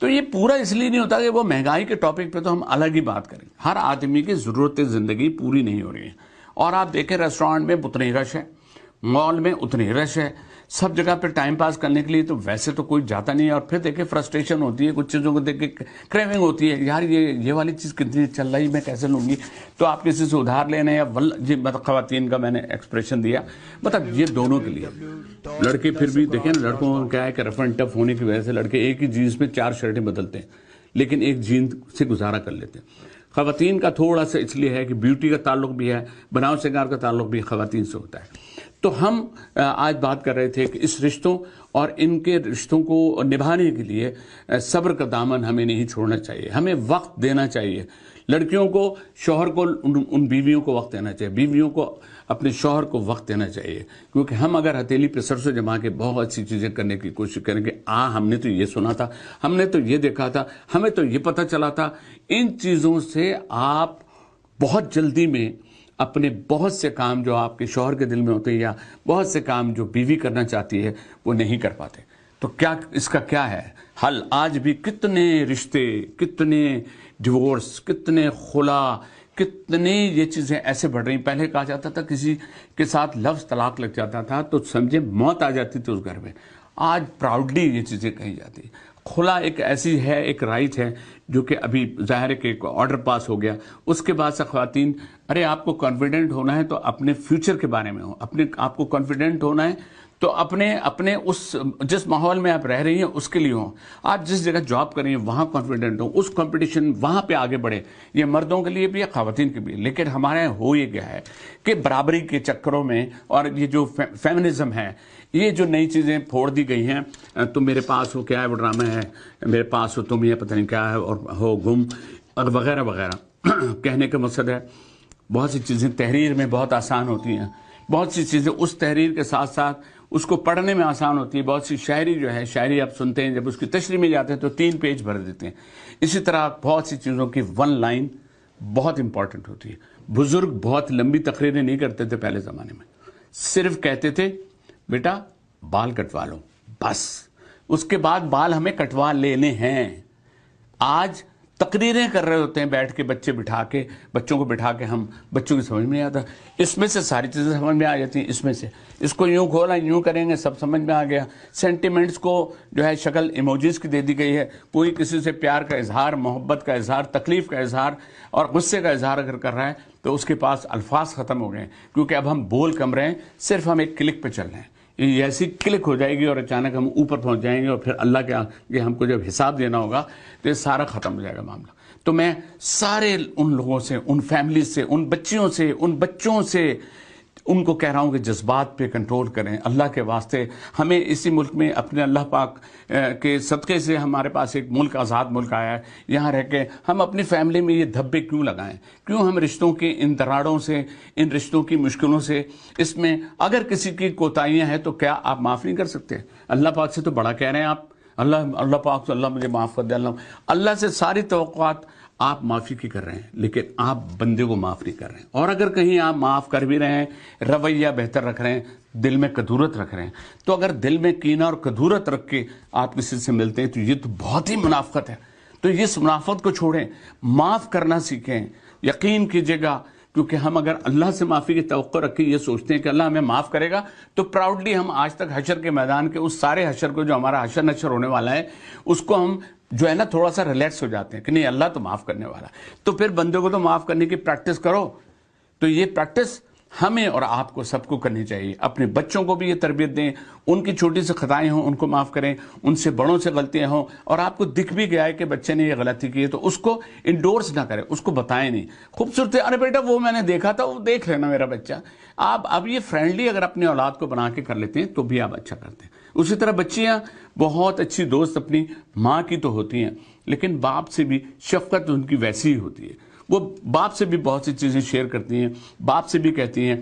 تو یہ پورا اس لیے نہیں ہوتا کہ وہ مہنگائی کے ٹاپک پہ تو ہم الگ ہی بات کریں. ہر آدمی کی ضرورت زندگی پوری نہیں ہو رہی ہے. اور آپ دیکھیں ریسٹورینٹ میں اتنی رش ہے, مال میں اتنی رش ہے, سب جگہ پہ ٹائم پاس کرنے کے لیے تو ویسے تو کوئی جاتا نہیں ہے. اور پھر دیکھیں فرسٹریشن ہوتی ہے, کچھ چیزوں کو دیکھ کے کریونگ ہوتی ہے, یار یہ والی چیز کتنی چل رہی میں کیسے لوں گی. تو آپ کسی سے ادھار لینا یا مطلب خواتین کا میں نے ایکسپریشن دیا, مطلب یہ دونوں کے لیے. لڑکے پھر بھی دیکھیں نا, لڑکوں کو کیا ہے کہ رف اینڈ ٹف ہونے کی وجہ سے لڑکے ایک ہی جینس میں 4 شرٹیں بدلتے ہیں, لیکن ایک جینس سے گزارا کر لیتے ہیں. خواتین کا تھوڑا سا اس لیے ہے کہ بیوٹی کا تعلق بھی ہے, بناؤ سنگار کا تعلق بھی خواتین سے ہوتا ہے. تو ہم آج بات کر رہے تھے کہ اس رشتوں اور ان کے رشتوں کو نبھانے کے لیے صبر کا دامن ہمیں نہیں چھوڑنا چاہیے, ہمیں وقت دینا چاہیے. لڑکیوں کو شوہر کو ان بیویوں کو وقت دینا چاہیے, بیویوں کو اپنے شوہر کو وقت دینا چاہیے. کیونکہ ہم اگر ہتھیلی پہ سرسوں جما کے بہت سی چیزیں کرنے کی کوشش کریں کہ ہم نے تو یہ سنا تھا, ہم نے تو یہ دیکھا تھا, ہمیں تو یہ پتہ چلا تھا, ان چیزوں سے آپ بہت جلدی میں اپنے بہت سے کام جو آپ کے شوہر کے دل میں ہوتے ہیں یا بہت سے کام جو بیوی کرنا چاہتی ہے وہ نہیں کر پاتے. تو کیا اس کا کیا ہے حل؟ آج بھی کتنے رشتے, کتنے ڈیورس, کتنے خلا, کتنے یہ چیزیں ایسے بڑھ رہی ہیں. پہلے کہا جاتا تھا کسی کے ساتھ لفظ طلاق لگ جاتا تھا تو سمجھے موت آ جاتی تھی اس گھر میں. آج پراؤڈلی یہ چیزیں کہی جاتی ہیں. خلا ایک ایسی ہے, ایک رائٹ ہے جو کہ ابھی ظاہر ہے کہ ایک آرڈر پاس ہو گیا. اس کے بعد سے خواتین, ارے آپ کو کانفیڈنٹ ہونا ہے تو اپنے فیوچر کے بارے میں ہو, آپ کو کانفیڈنٹ ہونا ہے تو اپنے اس جس ماحول میں آپ رہ رہی ہیں اس کے لیے ہوں. آپ جس جگہ جاب کر رہی ہیں وہاں کانفیڈنٹ ہوں, اس کمپٹیشن وہاں پہ آگے بڑھے. یہ مردوں کے لیے بھی ہے, خواتین کے بھی. لیکن ہمارے یہاں ہو یہ گیا ہے کہ برابری کے چکروں میں اور یہ جو فیمنزم ہے, یہ جو نئی چیزیں پھوڑ دی گئی ہیں, تم میرے پاس ہو, کیا ہے وہ ڈرامہ ہے, میرے پاس ہو تم, یہ پتہ نہیں کیا ہے, اور ہو گم اور وغیرہ وغیرہ. کہنے کا مقصد ہے بہت سی چیزیں تحریر میں بہت آسان ہوتی ہیں, بہت سی چیزیں اس تحریر کے ساتھ ساتھ اس کو پڑھنے میں آسان ہوتی ہے. بہت سی شاعری جو ہے, شاعری آپ سنتے ہیں جب اس کی تشریح میں جاتے ہیں تو 3 پیج بھر دیتے ہیں. اسی طرح بہت سی چیزوں کی 1 لائن بہت امپورٹنٹ ہوتی ہے. بزرگ بہت لمبی تقریریں نہیں کرتے تھے پہلے زمانے میں, صرف کہتے تھے بیٹا بال کٹوا لو بس, اس کے بعد بال ہمیں کٹوا لینے ہیں. آج تقریریں کر رہے ہوتے ہیں بیٹھ کے, بچوں کو بٹھا کے, ہم بچوں کی سمجھ میں نہیں آتا. اس میں سے ساری چیزیں سمجھ میں آ جاتی ہیں. اس میں سے اس کو یوں کھولا, یوں کریں گے, سب سمجھ میں آ گیا. سینٹیمنٹس کو جو ہے شکل ایموجیز کی دے دی گئی ہے. کوئی کسی سے پیار کا اظہار, محبت کا اظہار, تکلیف کا اظہار اور غصے کا اظہار اگر کر رہا ہے تو اس کے پاس الفاظ ختم ہو گئے ہیں, کیونکہ اب ہم بول کم رہے ہیں, صرف ہم ایک کلک پہ چل رہے ہیں. یہ ایسی کلک ہو جائے گی اور اچانک ہم اوپر پہنچ جائیں گے, اور پھر اللہ کے آگے ہم کو جب حساب دینا ہوگا تو یہ سارا ختم ہو جائے گا معاملہ. تو میں سارے ان لوگوں سے, ان فیملیز سے, ان بچیوں سے, ان بچوں سے ان کو کہہ رہا ہوں کہ جذبات پہ کنٹرول کریں. اللہ کے واسطے ہمیں اسی ملک میں اپنے اللہ پاک کے صدقے سے ہمارے پاس ایک ملک, آزاد ملک آیا ہے. یہاں رہ کے ہم اپنی فیملی میں یہ دھبے کیوں لگائیں؟ کیوں ہم رشتوں کے ان دراڑوں سے, ان رشتوں کی مشکلوں سے, اس میں اگر کسی کی کوتاہیاں ہیں تو کیا آپ معاف نہیں کر سکتے؟ اللہ پاک سے تو بڑا کہہ رہے ہیں آپ, اللہ پاک سے, اللہ مجھے معاف کر دے. اللہ سے ساری توقعات آپ معافی کی کر رہے ہیں, لیکن آپ بندے کو معاف نہیں کر رہے ہیں. اور اگر کہیں آپ معاف کر بھی رہے ہیں, رویہ بہتر رکھ رہے ہیں, دل میں کدورت رکھ رہے ہیں, تو اگر دل میں کینہ اور کدورت رکھ کے آپ کسی سے ملتے ہیں تو یہ تو بہت ہی منافقت ہے. تو اس منافقت کو چھوڑیں, معاف کرنا سیکھیں. یقین کیجیے گا, کیونکہ ہم اگر اللہ سے معافی کی توقع رکھ کے یہ سوچتے ہیں کہ اللہ ہمیں معاف کرے گا, تو پراؤڈلی ہم آج تک حشر کے میدان کے اس سارے حشر کو, جو ہمارا حشر نشر ہونے والا ہے, اس کو ہم جو ہے نا تھوڑا سا ریلیکس ہو جاتے ہیں کہ نہیں اللہ تو معاف کرنے والا ہے. تو پھر بندے کو تو معاف کرنے کی پریکٹس کرو. تو یہ پریکٹس ہمیں اور آپ کو سب کو کرنی چاہیے. اپنے بچوں کو بھی یہ تربیت دیں, ان کی چھوٹی سی خطائیں ہوں ان کو معاف کریں, ان سے بڑوں سے غلطیاں ہوں, اور آپ کو دکھ بھی گیا ہے کہ بچے نے یہ غلطی کی ہے تو اس کو انڈورس نہ کریں, اس کو بتائیں نہیں. خوبصورت ہے, ارے بیٹا وہ میں نے دیکھا تھا, وہ دیکھ لینا میرا بچہ. آپ اب یہ فرینڈلی اگر اپنے اولاد کو بنا کے کر لیتے ہیں تو بھی آپ اچھا کرتے ہیں. اسی طرح بچیاں بہت اچھی دوست اپنی ماں کی تو ہوتی ہیں, لیکن باپ سے بھی شفقت ان کی ویسی ہی ہوتی ہے. وہ باپ سے بھی بہت سی چیزیں شیئر کرتی ہیں, باپ سے بھی کہتی ہیں.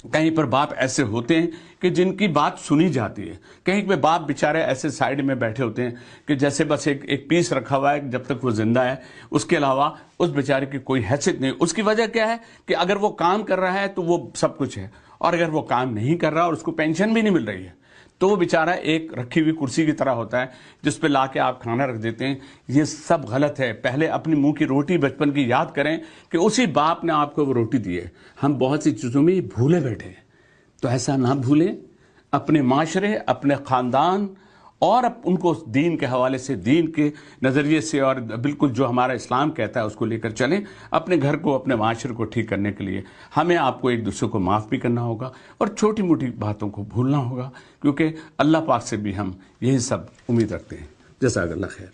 کہیں پر باپ ایسے ہوتے ہیں کہ جن کی بات سنی جاتی ہے, کہیں پہ باپ بیچارے ایسے سائیڈ میں بیٹھے ہوتے ہیں کہ جیسے بس ایک پیس رکھا ہوا ہے جب تک وہ زندہ ہے, اس کے علاوہ اس بیچارے کی کوئی حیثیت نہیں. اس کی وجہ کیا ہے کہ اگر وہ کام کر رہا ہے تو وہ سب کچھ ہے, اور اگر وہ کام نہیں کر رہا اور اس کو پینشن بھی نہیں مل رہی ہے تو وہ بیچارہ ایک رکھی ہوئی کرسی کی طرح ہوتا ہے جس پہ لا کے آپ کھانا رکھ دیتے ہیں. یہ سب غلط ہے. پہلے اپنی منہ کی روٹی بچپن کی یاد کریں کہ اسی باپ نے آپ کو وہ روٹی دی ہے. ہم بہت سی چیزوں میں بھولے بیٹھے ہیں, تو ایسا نہ بھولیں. اپنے معاشرے, اپنے خاندان اور ان کو دین کے حوالے سے, دین کے نظریے سے اور بالکل جو ہمارا اسلام کہتا ہے اس کو لے کر چلیں. اپنے گھر کو, اپنے معاشرے کو ٹھیک کرنے کے لیے ہمیں آپ کو ایک دوسرے کو معاف بھی کرنا ہوگا اور چھوٹی موٹی باتوں کو بھولنا ہوگا, کیونکہ اللہ پاک سے بھی ہم یہی سب امید رکھتے ہیں. جزاک اللہ خیر.